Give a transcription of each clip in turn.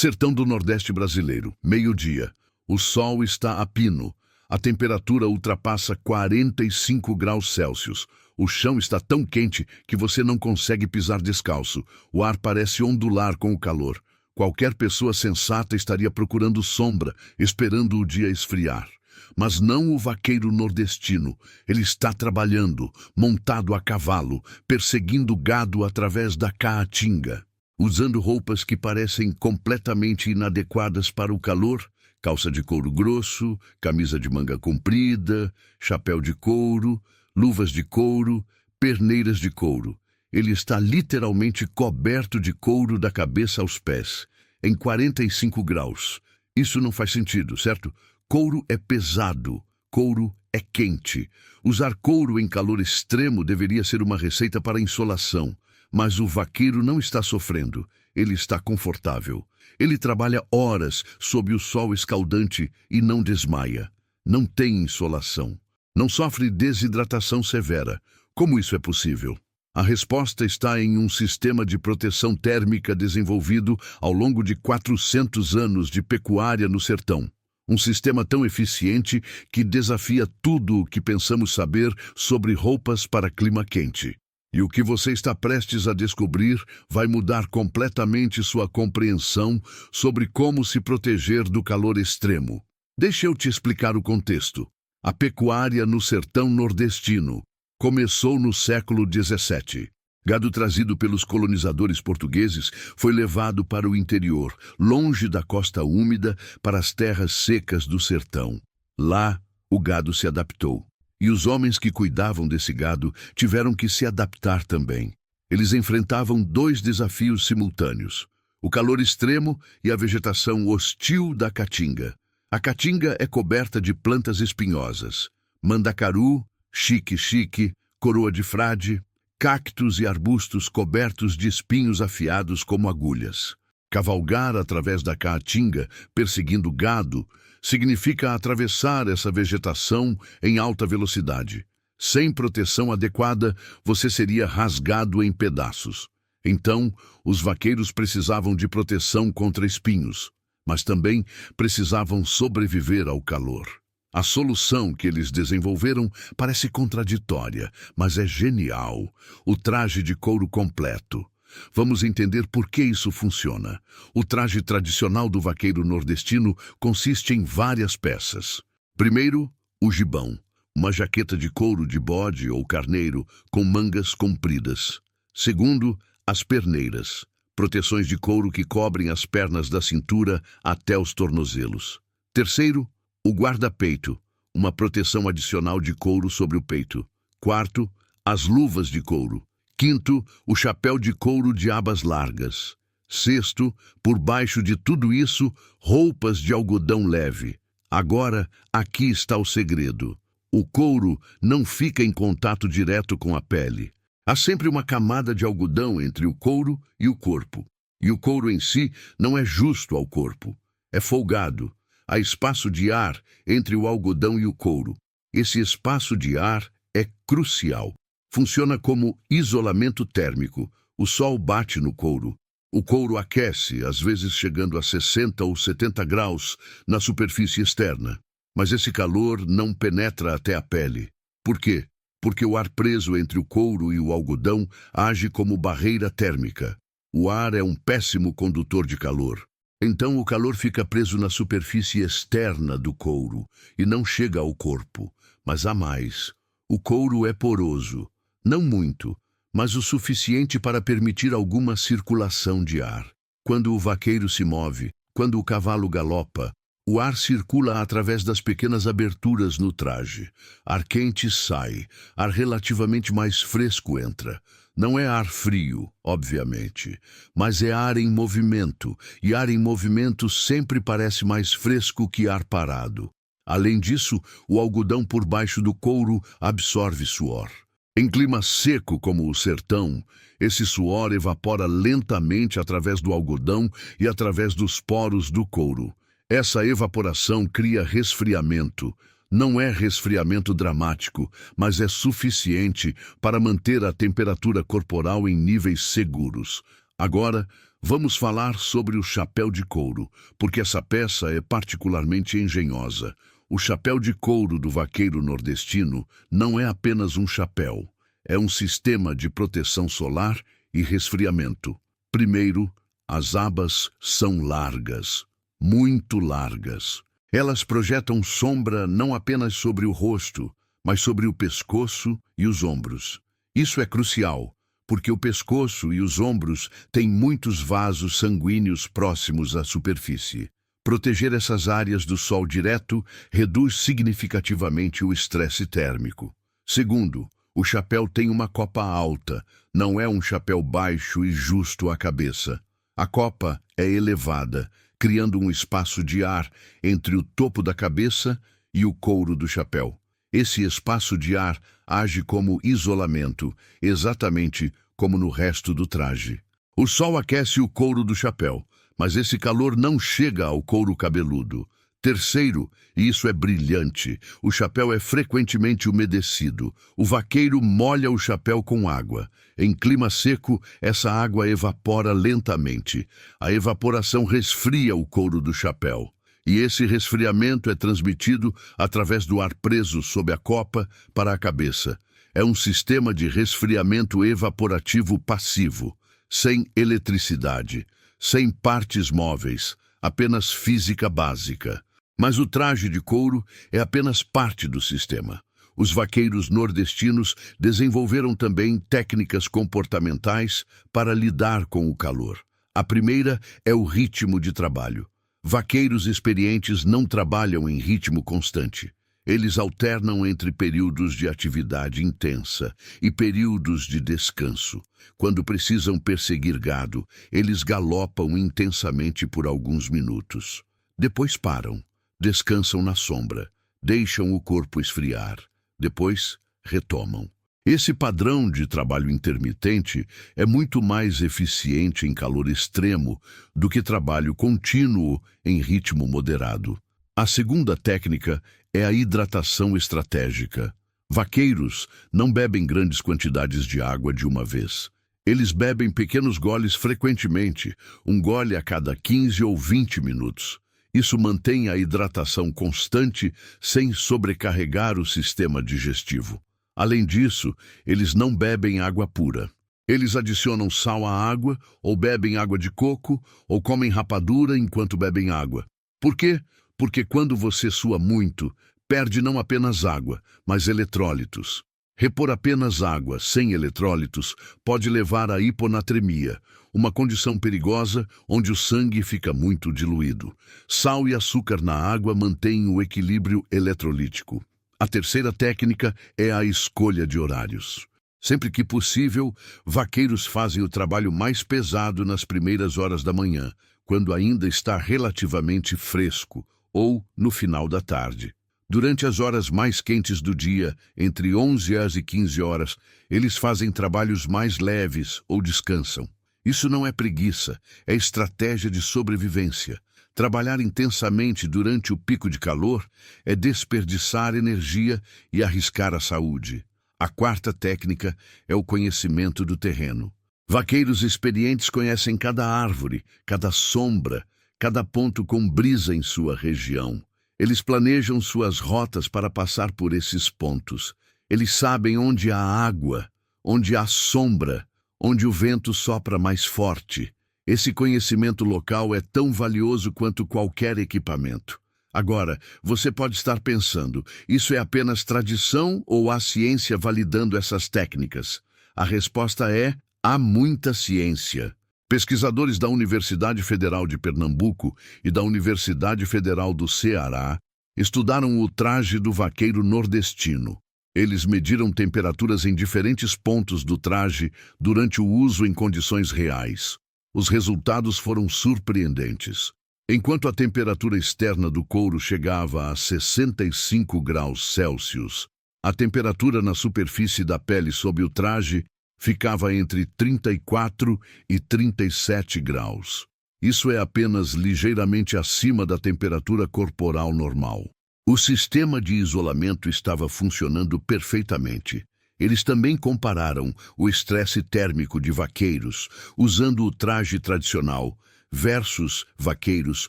Sertão do Nordeste brasileiro, meio-dia. O sol está a pino. A temperatura ultrapassa 45 graus Celsius. O chão está tão quente que você não consegue pisar descalço. O ar parece ondular com o calor. Qualquer pessoa sensata estaria procurando sombra, esperando o dia esfriar. Mas não o vaqueiro nordestino. Ele está trabalhando, montado a cavalo, perseguindo gado através da caatinga. Usando roupas que parecem completamente inadequadas para o calor, calça de couro grosso, camisa de manga comprida, chapéu de couro, luvas de couro, perneiras de couro. Ele está literalmente coberto de couro da cabeça aos pés, em 45 graus. Isso não faz sentido, certo? Couro é pesado, couro é quente. Usar couro em calor extremo deveria ser uma receita para insolação. Mas o vaqueiro não está sofrendo, ele está confortável. Ele trabalha horas sob o sol escaldante e não desmaia. Não tem insolação. Não sofre desidratação severa. Como isso é possível? A resposta está em um sistema de proteção térmica desenvolvido ao longo de 400 anos de pecuária no sertão. Um sistema tão eficiente que desafia tudo o que pensamos saber sobre roupas para clima quente. E o que você está prestes a descobrir vai mudar completamente sua compreensão sobre como se proteger do calor extremo. Deixa eu te explicar o contexto. A pecuária no sertão nordestino começou no século XVII. Gado trazido pelos colonizadores portugueses foi levado para o interior, longe da costa úmida, para as terras secas do sertão. Lá, o gado se adaptou. E os homens que cuidavam desse gado tiveram que se adaptar também. Eles enfrentavam dois desafios simultâneos: o calor extremo e a vegetação hostil da caatinga. A caatinga é coberta de plantas espinhosas: mandacaru, xique-xique, coroa de frade, cactos e arbustos cobertos de espinhos afiados como agulhas. Cavalgar através da caatinga, perseguindo gado, significa atravessar essa vegetação em alta velocidade. Sem proteção adequada, você seria rasgado em pedaços. Então, os vaqueiros precisavam de proteção contra espinhos, mas também precisavam sobreviver ao calor. A solução que eles desenvolveram parece contraditória, mas é genial: o traje de couro completo. Vamos entender por que isso funciona. O traje tradicional do vaqueiro nordestino consiste em várias peças. Primeiro, o gibão, uma jaqueta de couro de bode ou carneiro com mangas compridas. Segundo, as perneiras, proteções de couro que cobrem as pernas da cintura até os tornozelos. Terceiro, o guarda-peito, uma proteção adicional de couro sobre o peito. Quarto, as luvas de couro. Quinto, o chapéu de couro de abas largas. Sexto, por baixo de tudo isso, roupas de algodão leve. Agora, aqui está o segredo. O couro não fica em contato direto com a pele. Há sempre uma camada de algodão entre o couro e o corpo. E o couro em si não é justo ao corpo. É folgado. Há espaço de ar entre o algodão e o couro. Esse espaço de ar é crucial. Funciona como isolamento térmico. O sol bate no couro. O couro aquece, às vezes chegando a 60 ou 70 graus na superfície externa. Mas esse calor não penetra até a pele. Por quê? Porque o ar preso entre o couro e o algodão age como barreira térmica. O ar é um péssimo condutor de calor. Então o calor fica preso na superfície externa do couro e não chega ao corpo. Mas há mais. O couro é poroso. Não muito, mas o suficiente para permitir alguma circulação de ar. Quando o vaqueiro se move, quando o cavalo galopa, o ar circula através das pequenas aberturas no traje. Ar quente sai, ar relativamente mais fresco entra. Não é ar frio, obviamente, mas é ar em movimento, e ar em movimento sempre parece mais fresco que ar parado. Além disso, o algodão por baixo do couro absorve suor. Em clima seco como o sertão, esse suor evapora lentamente através do algodão e através dos poros do couro. Essa evaporação cria resfriamento. Não é resfriamento dramático, mas é suficiente para manter a temperatura corporal em níveis seguros. Agora, Vamos falar sobre o chapéu de couro, porque essa peça é particularmente engenhosa. O chapéu de couro do vaqueiro nordestino não é apenas um chapéu, é um sistema de proteção solar e resfriamento. Primeiro, as abas são largas, muito largas. Elas projetam sombra não apenas sobre o rosto, mas sobre o pescoço e os ombros. Isso é crucial, porque o pescoço e os ombros têm muitos vasos sanguíneos próximos à superfície. Proteger essas áreas do sol direto reduz significativamente o estresse térmico. Segundo, o chapéu tem uma copa alta, não é um chapéu baixo e justo à cabeça. A copa é elevada, criando um espaço de ar entre o topo da cabeça e o couro do chapéu. Esse espaço de ar age como isolamento, exatamente como no resto do traje. O sol aquece o couro do chapéu, mas esse calor não chega ao couro cabeludo. Terceiro, e isso é brilhante, o chapéu é frequentemente umedecido. O vaqueiro molha o chapéu com água. Em clima seco, essa água evapora lentamente. A evaporação resfria o couro do chapéu. E esse resfriamento é transmitido através do ar preso sob a copa para a cabeça. É um sistema de resfriamento evaporativo passivo, sem eletricidade, sem partes móveis, apenas física básica. Mas o traje de couro é apenas parte do sistema. Os vaqueiros nordestinos desenvolveram também técnicas comportamentais para lidar com o calor. A primeira é o ritmo de trabalho. Vaqueiros experientes não trabalham em ritmo constante. Eles alternam entre períodos de atividade intensa e períodos de descanso. Quando precisam perseguir gado, eles galopam intensamente por alguns minutos. Depois param, descansam na sombra, deixam o corpo esfriar. Depois, retomam. Esse padrão de trabalho intermitente é muito mais eficiente em calor extremo do que trabalho contínuo em ritmo moderado. A segunda técnica é a hidratação estratégica. Vaqueiros não bebem grandes quantidades de água de uma vez. Eles bebem pequenos goles frequentemente, um gole a cada 15 ou 20 minutos. Isso mantém a hidratação constante sem sobrecarregar o sistema digestivo. Além disso, eles não bebem água pura. Eles adicionam sal à água, ou bebem água de coco, ou comem rapadura enquanto bebem água. Por quê? Porque quando você sua muito, perde não apenas água, mas eletrólitos. Repor apenas água sem eletrólitos pode levar à hiponatremia, uma condição perigosa onde o sangue fica muito diluído. Sal e açúcar na água mantêm o equilíbrio eletrolítico. A terceira técnica é a escolha de horários. Sempre que possível, vaqueiros fazem o trabalho mais pesado nas primeiras horas da manhã, quando ainda está relativamente fresco, ou no final da tarde. Durante as horas mais quentes do dia, entre 11 horas e 15 horas, eles fazem trabalhos mais leves ou descansam. Isso não é preguiça, é estratégia de sobrevivência. Trabalhar intensamente durante o pico de calor é desperdiçar energia e arriscar a saúde. A quarta técnica é o conhecimento do terreno. Vaqueiros experientes conhecem cada árvore, cada sombra, cada ponto com brisa em sua região. Eles planejam suas rotas para passar por esses pontos. Eles sabem onde há água, onde há sombra, onde o vento sopra mais forte. Esse conhecimento local é tão valioso quanto qualquer equipamento. Agora, você pode estar pensando, isso é apenas tradição ou há ciência validando essas técnicas? A resposta é, há muita ciência. Pesquisadores da Universidade Federal de Pernambuco e da Universidade Federal do Ceará estudaram o traje do vaqueiro nordestino. Eles mediram temperaturas em diferentes pontos do traje durante o uso em condições reais. Os resultados foram surpreendentes. Enquanto a temperatura externa do couro chegava a 65 graus Celsius, a temperatura na superfície da pele sob o traje ficava entre 34 e 37 graus. Isso é apenas ligeiramente acima da temperatura corporal normal. O sistema de isolamento estava funcionando perfeitamente. Eles também compararam o estresse térmico de vaqueiros usando o traje tradicional versus vaqueiros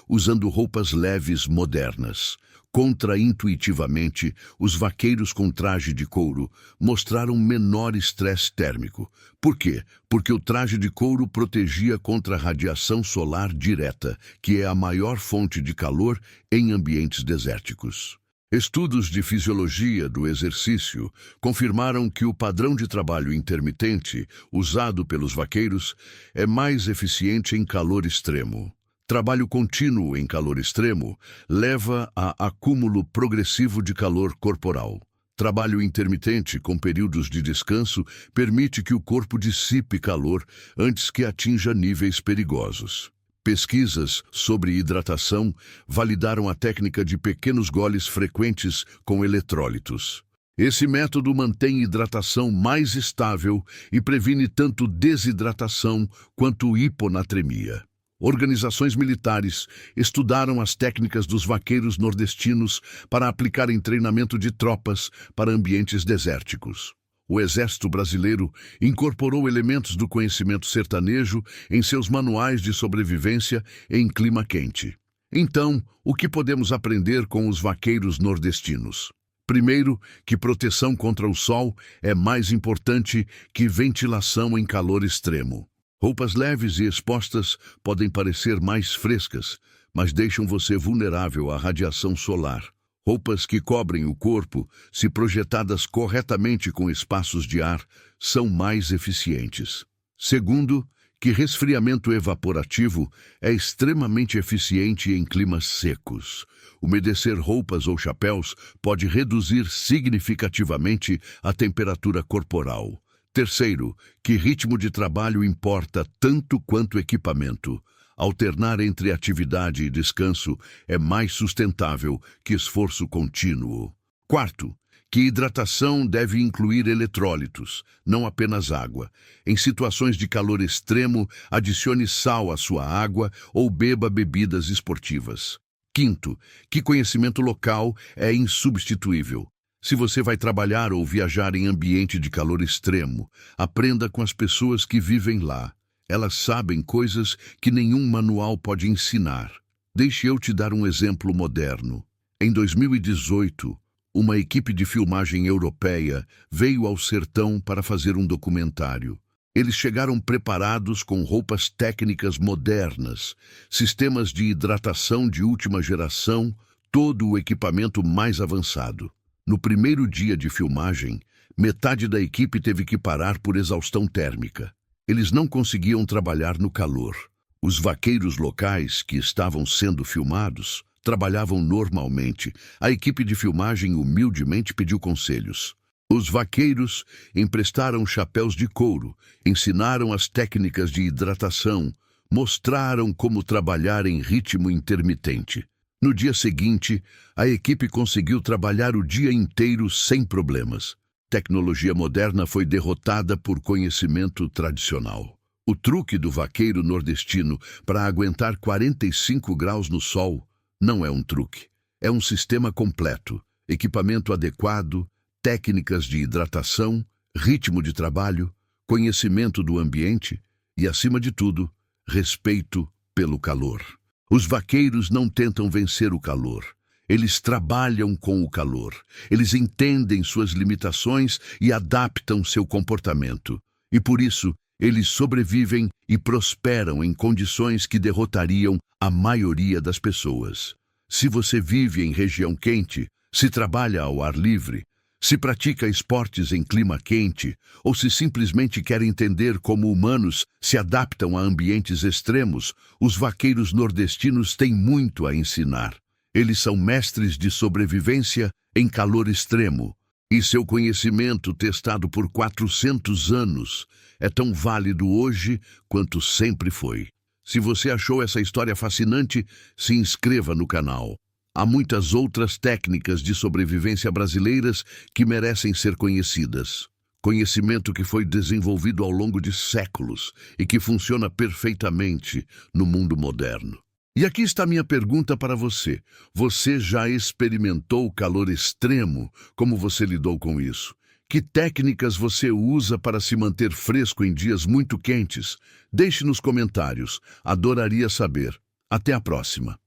usando roupas leves modernas. Contraintuitivamente, os vaqueiros com traje de couro mostraram menor estresse térmico. Por quê? Porque o traje de couro protegia contra a radiação solar direta, que é a maior fonte de calor em ambientes desérticos. Estudos de fisiologia do exercício confirmaram que o padrão de trabalho intermitente usado pelos vaqueiros é mais eficiente em calor extremo. Trabalho contínuo em calor extremo leva a acúmulo progressivo de calor corporal. Trabalho intermitente com períodos de descanso permite que o corpo dissipe calor antes que atinja níveis perigosos. Pesquisas sobre hidratação validaram a técnica de pequenos goles frequentes com eletrólitos. Esse método mantém hidratação mais estável e previne tanto desidratação quanto hiponatremia. Organizações militares estudaram as técnicas dos vaqueiros nordestinos para aplicar em treinamento de tropas para ambientes desérticos. O Exército Brasileiro incorporou elementos do conhecimento sertanejo em seus manuais de sobrevivência em clima quente. Então, o que podemos aprender com os vaqueiros nordestinos? Primeiro, que proteção contra o sol é mais importante que ventilação em calor extremo. Roupas leves e expostas podem parecer mais frescas, mas deixam você vulnerável à radiação solar. Roupas que cobrem o corpo, se projetadas corretamente com espaços de ar, são mais eficientes. Segundo, que resfriamento evaporativo é extremamente eficiente em climas secos. Umedecer roupas ou chapéus pode reduzir significativamente a temperatura corporal. Terceiro, que ritmo de trabalho importa tanto quanto equipamento. Alternar entre atividade e descanso é mais sustentável que esforço contínuo. Quarto, que hidratação deve incluir eletrólitos, não apenas água. Em situações de calor extremo, adicione sal à sua água ou beba bebidas esportivas. Quinto, que conhecimento local é insubstituível. Se você vai trabalhar ou viajar em ambiente de calor extremo, aprenda com as pessoas que vivem lá. Elas sabem coisas que nenhum manual pode ensinar. Deixe eu te dar um exemplo moderno. Em 2018, uma equipe de filmagem europeia veio ao sertão para fazer um documentário. Eles chegaram preparados com roupas técnicas modernas, sistemas de hidratação de última geração, todo o equipamento mais avançado. No primeiro dia de filmagem, metade da equipe teve que parar por exaustão térmica. Eles não conseguiam trabalhar no calor. Os vaqueiros locais, que estavam sendo filmados, trabalhavam normalmente. A equipe de filmagem humildemente pediu conselhos. Os vaqueiros emprestaram chapéus de couro, ensinaram as técnicas de hidratação, mostraram como trabalhar em ritmo intermitente. No dia seguinte, a equipe conseguiu trabalhar o dia inteiro sem problemas. Tecnologia moderna foi derrotada por conhecimento tradicional. O truque do vaqueiro nordestino para aguentar 45 graus no sol não é um truque. É um sistema completo, equipamento adequado, técnicas de hidratação, ritmo de trabalho, conhecimento do ambiente e, acima de tudo, respeito pelo calor. Os vaqueiros não tentam vencer o calor. Eles trabalham com o calor. Eles entendem suas limitações e adaptam seu comportamento. E por isso, eles sobrevivem e prosperam em condições que derrotariam a maioria das pessoas. Se você vive em região quente, se trabalha ao ar livre, se pratica esportes em clima quente, ou se simplesmente quer entender como humanos se adaptam a ambientes extremos, os vaqueiros nordestinos têm muito a ensinar. Eles são mestres de sobrevivência em calor extremo, e seu conhecimento, testado por 400 anos, é tão válido hoje quanto sempre foi. Se você achou essa história fascinante, se inscreva no canal. Há muitas outras técnicas de sobrevivência brasileiras que merecem ser conhecidas. Conhecimento que foi desenvolvido ao longo de séculos e que funciona perfeitamente no mundo moderno. E aqui está minha pergunta para você. Você já experimentou calor extremo? Como você lidou com isso? Que técnicas você usa para se manter fresco em dias muito quentes? Deixe nos comentários. Adoraria saber. Até a próxima.